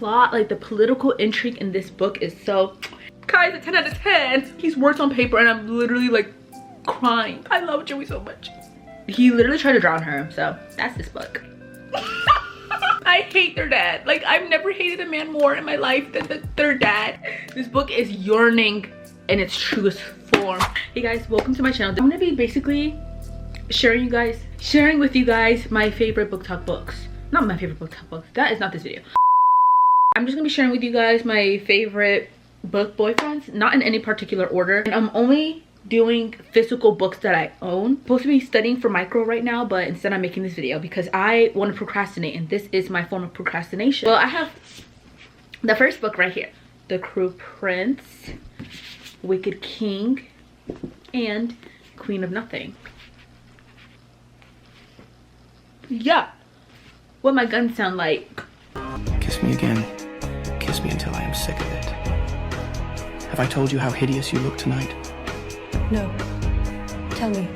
Plot, like the political intrigue in this book is so, guys, a 10 out of 10. He's words on paper and I'm literally like crying. I love Joey so much. He literally tried to drown her, so that's this book. I hate their dad. Like, I've never hated a man more in my life than their dad. This book is yearning in its truest form. Hey guys, welcome to my channel. I'm gonna be basically sharing with you guys my favorite book talk books. Not my favorite book talk books. That is not this video. I'm just gonna be sharing with you guys my favorite book boyfriends, not in any particular order. And I'm only doing physical books that I own. I'm supposed to be studying for micro right now, but instead I'm making this video because I want to procrastinate, and this is my form of procrastination. Well, I have the first book right here, The Cruel Prince, Wicked King, and Queen of Nothing. Yeah, what my guns sound like. Kiss me again. Kiss me until I am sick of it. Have I told you how hideous you look tonight? No. Tell me.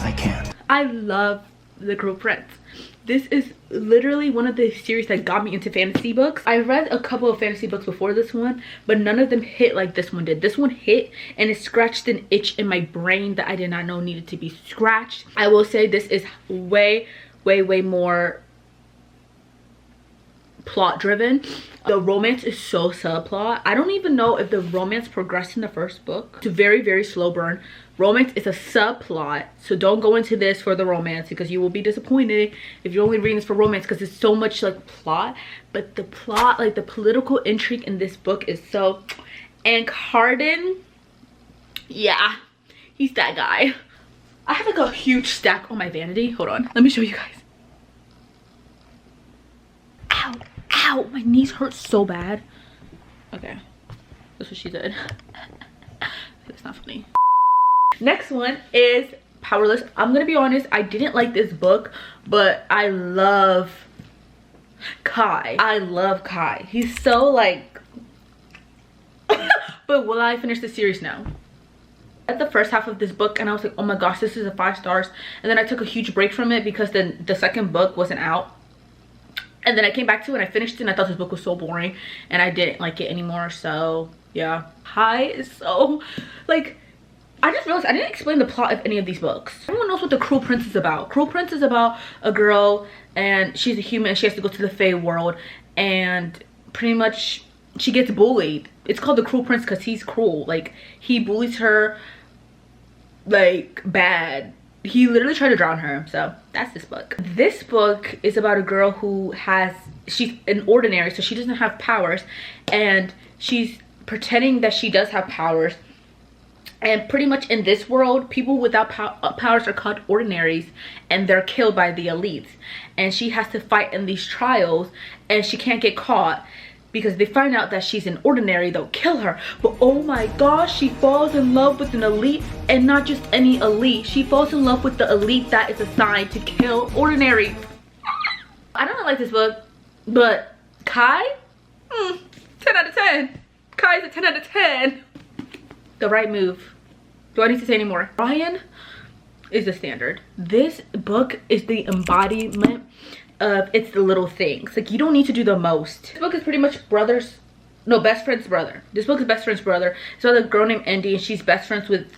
I can't. I love The Cruel Prince. This is literally one of the series that got me into fantasy books. I read a couple of fantasy books before this one, but none of them hit like this one did. This one hit and it scratched an itch in my brain that I did not know needed to be scratched. I will say this is way more plot driven. The romance is so subplot. I don't even know if the romance progressed in the first book. It's a very slow burn. Romance is a subplot, so don't go into this for the romance because you will be disappointed if you're only reading this for romance, because it's so much like plot. But the plot, like the political intrigue in this book is so. And Cardan, yeah, he's that guy. I have like a huge stack on my vanity. Hold on, let me show you guys. Ow, ow, my knees hurt so bad. Okay, that's what she did. It's not funny. Next one is Powerless. I'm gonna be honest, I didn't like this book, but I love Kai. I love Kai. He's so like but will I finish the series now? At the first half of this book and I was like, oh my gosh, this is a 5 stars, and then I took a huge break from it because then the second book wasn't out, and then I came back to it and I finished it and I thought this book was so boring and I didn't like it anymore. So yeah, Kai is so like, I just realized I didn't explain the plot of any of these books. Everyone knows what The Cruel Prince is about. Cruel Prince is about a girl and she's a human and she has to go to the Fae world, and pretty much she gets bullied. It's called The Cruel Prince because he's cruel. Like, he bullies her like bad. He literally tried to drown her. So that's this book. This book is about a girl who she's an ordinary, so she doesn't have powers, and she's pretending that she does have powers. And pretty much in this world, people without powers are called ordinaries and they're killed by the elites. And she has to fight in these trials and she can't get caught because they find out that she's an ordinary, they'll kill her. But oh my gosh, she falls in love with an elite, and not just any elite. She falls in love with the elite that is assigned to kill ordinaries. I don't like this book, but Kai? 10 out of 10. Kai is a 10 out of 10. The right move. Do I need to say any more? Ryan is the standard. This book is the embodiment of it's the little things. Like, you don't need to do the most. This book is pretty much best friend's brother. This book is best friend's brother. It's about a girl named Andy, and she's best friends with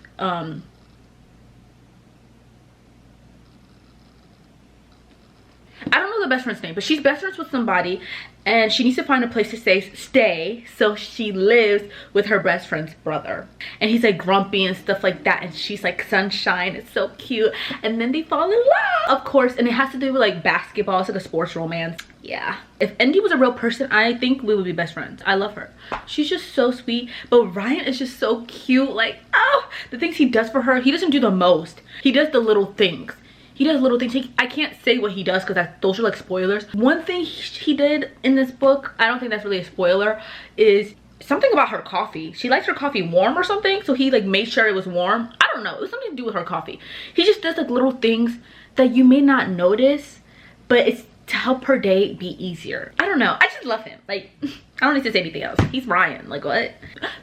I don't know the best friend's name, but she's best friends with somebody and she needs to find a place to stay, so she lives with her best friend's brother, and he's like grumpy and stuff like that, and she's like sunshine. It's so cute, and then they fall in love, of course, and it has to do with like basketball. It's like a sports romance. Yeah, if Andy was a real person, I think we would be best friends. I love her. She's just so sweet. But Ryan is just so cute. Like, oh, the things he does for her. He doesn't do the most, he does the little things. He does little things. I can't say what he does because those are like spoilers. One thing he did in this book, I don't think that's really a spoiler, is something about her coffee. She likes her coffee warm or something, so he like made sure it was warm. I don't know, it was something to do with her coffee. He just does like little things that you may not notice, but it's to help her day be easier. I don't know, I just love him. Like, I don't need to say anything else. He's Ryan, like what?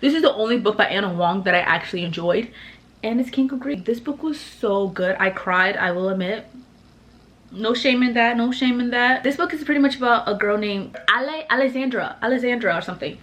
This is the only book by Anna Huang that I actually enjoyed, and it's King of Greed. This book was so good. I cried, I will admit. No shame in that, no shame in that. This book is pretty much about a girl named Alexandra or something,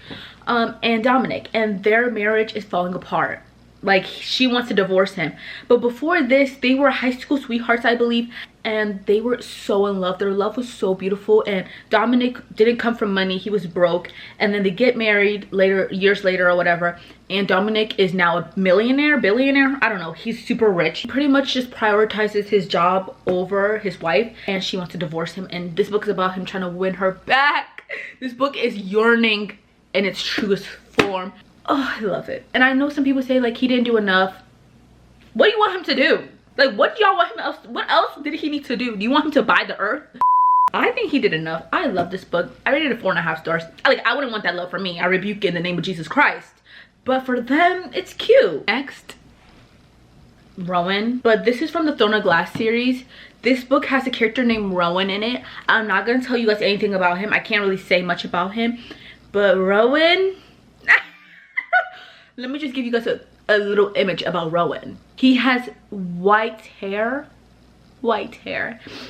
and Dominic, and their marriage is falling apart. Like, she wants to divorce him, but before this they were high school sweethearts, I believe, and they were so in love. Their love was so beautiful, and Dominic didn't come from money. He was broke, and then they get married later, years later or whatever, and Dominic is now a billionaire, I don't know. He's super rich. He pretty much just prioritizes his job over his wife, and she wants to divorce him, and this book is about him trying to win her back. This book is yearning in its truest form. Oh, I love it. And I know some people say like he didn't do enough. What do you want him to do? Like, what do y'all want him else? What else did he need to do? Do you want him to buy the earth? I think he did enough. I love this book. I rated it 4.5 stars. Like, I wouldn't want that love for me. I rebuke it in the name of Jesus Christ. But for them, it's cute. Next, Rowan. But this is from the Throne of Glass series. This book has a character named Rowan in it. I'm not gonna tell you guys anything about him. I can't really say much about him. But Rowan, let me just give you guys a little image about Rowan. He has white hair.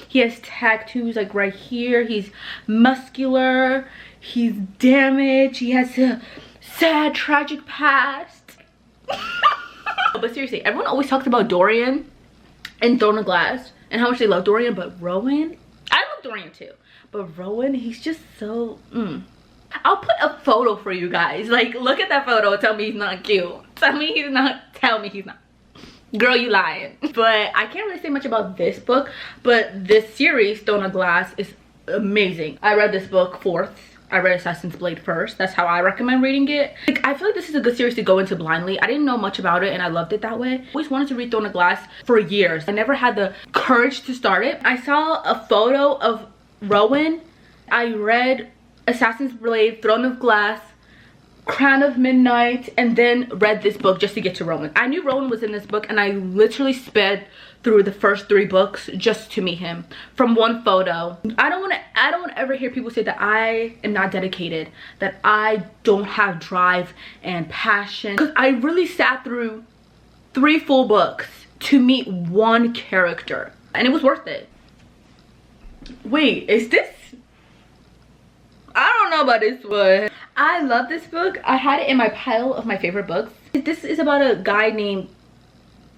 He has tattoos like right here. He's muscular. He's damaged. He has a sad, tragic past. But seriously, everyone always talks about Dorian and Throne of Glass and how much they love Dorian, but Rowan, I love Dorian too, but Rowan, he's just so I'll put a photo for you guys. Like, look at that photo. Tell me he's not cute. Tell me he's not. Girl, you lying. But I can't really say much about this book, but this series, Throne of Glass, is amazing. I read this book fourth. I read Assassin's Blade first. That's how I recommend reading it. Like, I feel like this is a good series to go into blindly. I didn't know much about it and I loved it that way. I always wanted to read Throne of Glass for years. I never had the courage to start it. I saw a photo of Rowan. I read Assassin's Blade, Throne of Glass, Crown of Midnight, and then read this book just to get to Rowan. I knew Rowan was in this book and I literally sped through the first 3 books just to meet him from one photo. I don't want to ever hear people say that I am not dedicated, that I don't have drive and passion, because I really sat through 3 full books to meet one character and it was worth it. Wait, is this? I don't know about this one. I love this book. I had it in my pile of my favorite books. This is about a guy named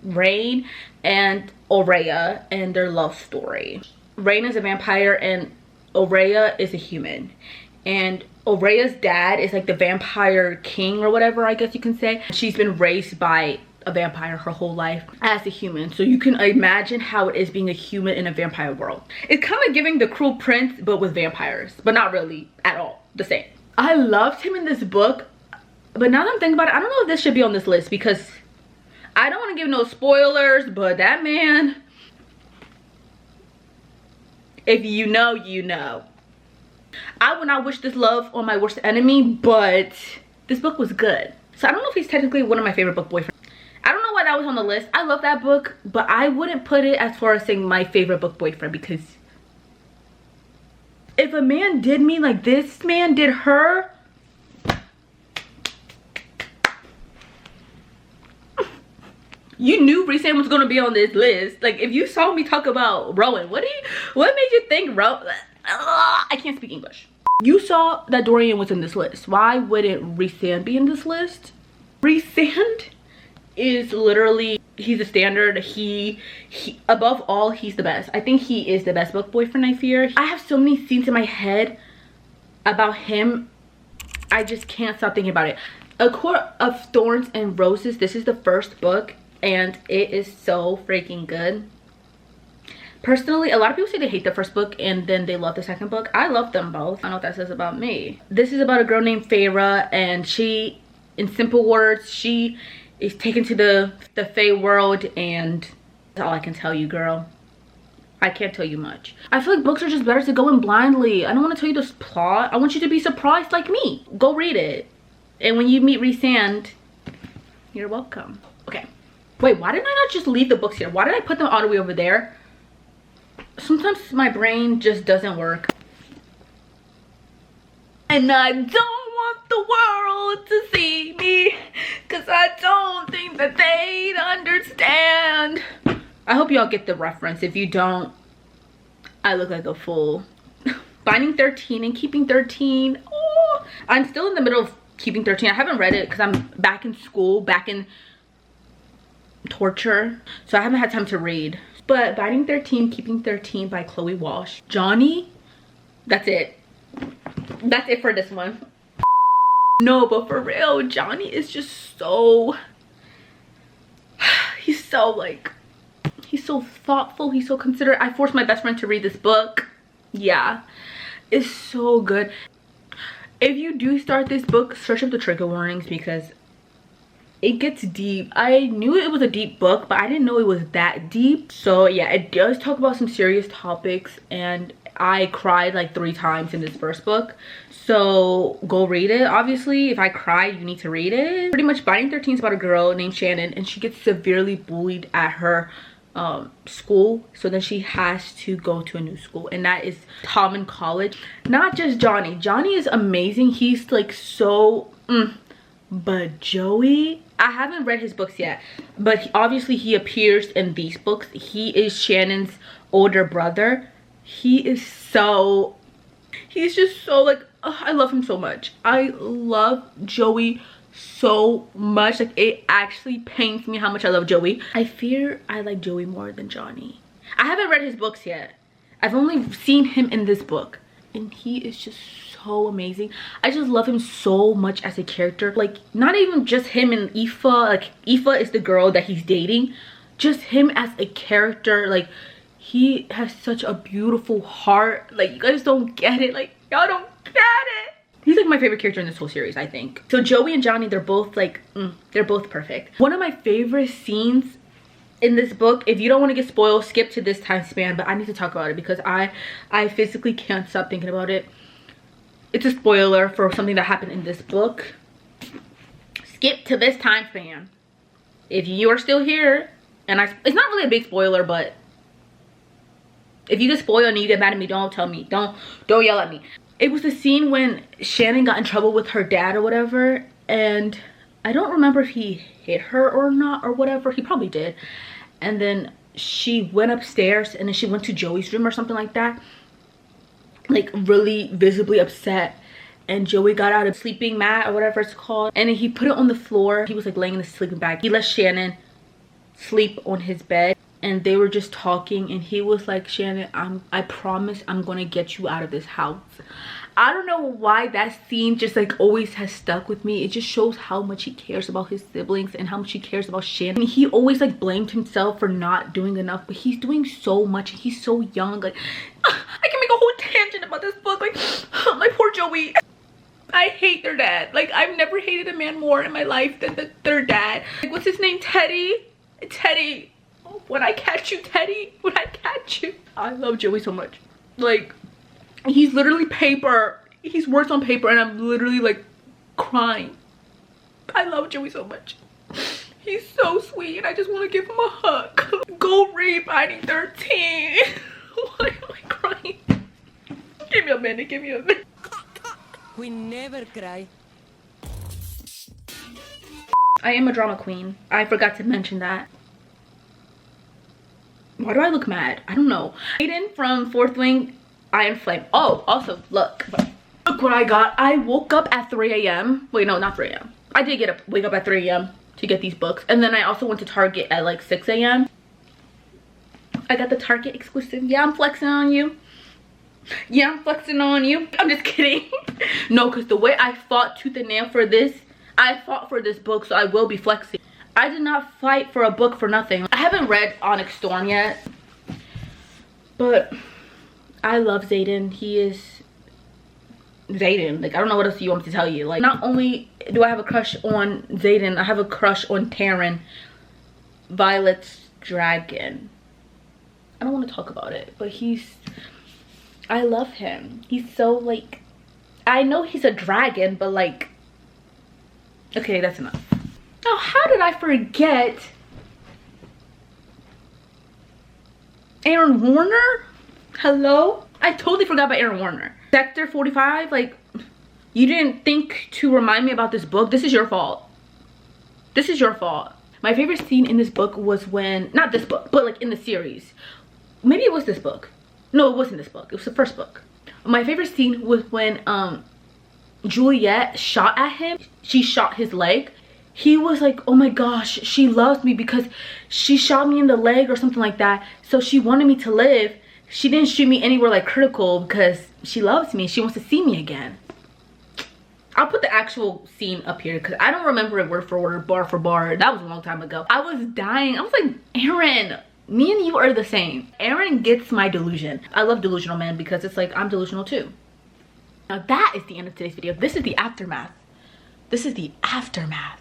Rain and Aurea and their love story. Rain is a vampire and Aurea is a human. And Aurea's dad is like the vampire king or whatever, I guess you can say. She's been raised by a vampire her whole life as a human, so you can imagine how it is being a human in a vampire world. It's kind of giving The Cruel Prince but with vampires, but not really at all the same. I loved him in this book, but now that I'm thinking about it, I don't know if this should be on this list because I don't want to give no spoilers, but that man, if you know, you know. I would not wish this love on my worst enemy, but this book was good. So I don't know if he's technically one of my favorite book boyfriends. I don't know why that was on the list. I love that book, but I wouldn't put it as far as saying my favorite book boyfriend, because if a man did me like this man did her, you knew Rhysand was gonna be on this list. Like, if you saw me talk about Rowan, what made you think Rowan? I can't speak English. You saw that Dorian was in this list. Why wouldn't Rhysand be in this list? Rhysand is literally, he's a standard. He above all, he's the best. I think he is the best book boyfriend. I fear I have so many scenes in my head about him, I just can't stop thinking about it. A Court of Thorns and Roses, this is the first book and it is so freaking good. Personally, a lot of people say they hate the first book and then they love the second book. I love them both. I don't know what that says about me. This is about a girl named Feyre, and she, in simple words, she is taken to the Fey world, and that's all I can tell you, girl. I can't tell you much. I feel like books are just better to go in blindly. I don't want to tell you this plot. I want you to be surprised like me. Go read it. And when you meet Rhysand, you're welcome. Okay. Wait, why didn't I not just leave the books here? Why did I put them all the way over there? Sometimes my brain just doesn't work. And I don't want the world to see me, because I don't think that they'd understand. I hope y'all get the reference. If you don't, I look like a fool. Binding 13 and Keeping 13. Oh, I'm still in the middle of Keeping 13. I haven't read it because I'm back in school, back in torture, so I haven't had time to read. But Binding 13, Keeping 13 by Chloe Walsh. Johnny, that's it. That's it for this one. No, but for real, Johnny is just so, he's so like, he's so thoughtful, he's so considerate. I forced my best friend to read this book. Yeah, it's so good. If you do start this book, search up the trigger warnings because it gets deep. I knew it was a deep book, but I didn't know it was that deep. So yeah, it does talk about some serious topics, and I cried like 3 times in this first book. So go read it. Obviously, if I cry, you need to read it. Pretty much Binding 13 is about a girl named Shannon, and she gets severely bullied at her school. So then she has to go to a new school, and that is Tallman College. Not just Johnny. Johnny is amazing. He's like so but Joey, I haven't read his books yet, but obviously he appears in these books. He is Shannon's older brother. He's just so like, I love him so much. I love Joey so much. Like, it actually pains me how much I love Joey. I fear I like Joey more than Johnny. I haven't read his books yet. I've only seen him in this book, and he is just so amazing. I just love him so much as a character. Like, not even just him and Aoife. Like, Aoife is the girl that he's dating. Just him as a character. Like, he has such a beautiful heart. Like, you guys don't get it. Like, y'all don't get it. He's like my favorite character in this whole series, I think. So Joey and Johnny, they're both like, they're both perfect. One of my favorite scenes in this book, if you don't want to get spoiled, skip to this time span, but I need to talk about it because I physically can't stop thinking about it. It's a spoiler for something that happened in this book. Skip to this time span if you are still here. And it's not really a big spoiler, but if you get spoiled and you get mad at me, don't tell me. Don't yell at me. It was the scene when Shannon got in trouble with her dad or whatever, and I don't remember if he hit her or not or whatever. He probably did. And then she went upstairs, and then she went to Joey's room or something like that, like really visibly upset. And Joey got out a sleeping mat or whatever it's called, and then he put it on the floor. He was like laying in the sleeping bag. He let Shannon sleep on his bed, and they were just talking, and he was like, Shannon, I promise I'm gonna get you out of this house. I don't know why that scene just like always has stuck with me. It just shows how much he cares about his siblings and how much he cares about Shannon. He always like blamed himself for not doing enough, but he's doing so much. He's so young. Like, I can make a whole tangent about this book. Like, my poor Joey. I hate their dad. Like, I've never hated a man more in my life than their dad. Like, what's his name? Teddy? Teddy. Oh, when I catch you, Teddy. When I catch you. I love Joey so much. Like, he's literally paper. He's words on paper, and I'm literally like crying. I love Joey so much. He's so sweet, and I just want to give him a hug. Go read Binding 13. Why am I crying? Give me a minute. Give me a minute. We never cry. I am a drama queen. I forgot to mention that. Why do I look mad? I don't know. Aiden from Fourth Wing, Iron Flame. Oh, also, look what I got. I woke up at 3 a.m. Wait, no, not 3 a.m. I did wake up at 3 a.m. to get these books. And then I also went to Target at like 6 a.m. I got the Target exclusive. Yeah, I'm flexing on you. Yeah, I'm flexing on you. I'm just kidding. No, because the way I fought tooth and nail for this, I fought for this book, so I will be flexing. I did not fight for a book for nothing. I haven't read Onyx Storm yet, but I love Xaden. He is Xaden. Like, I don't know what else you want me to tell you. Like, not only do I have a crush on Xaden, I have a crush on Taryn, Violet's dragon. I don't want to talk about it, but I love him. He's so, like, I know he's a dragon, but like, okay, that's enough. Oh, how did I forget Aaron Warner? Hello? I totally forgot about Aaron Warner. Sector 45, like, you didn't think to remind me about this book. This is your fault. This is your fault. My favorite scene in this book was when, not this book, but like in the series. Maybe it was this book. No, it wasn't this book. It was the first book. My favorite scene was when Juliet shot at him. She shot his leg. He was like, oh my gosh, she loves me because she shot me in the leg or something like that. So she wanted me to live. She didn't shoot me anywhere like critical because she loves me. She wants to see me again. I'll put the actual scene up here because I don't remember it word for word, bar for bar. That was a long time ago. I was dying. I was like, Aaron, me and you are the same. Aaron gets my delusion. I love delusional men because it's like I'm delusional too. Now that is the end of today's video. This is the aftermath. This is the aftermath.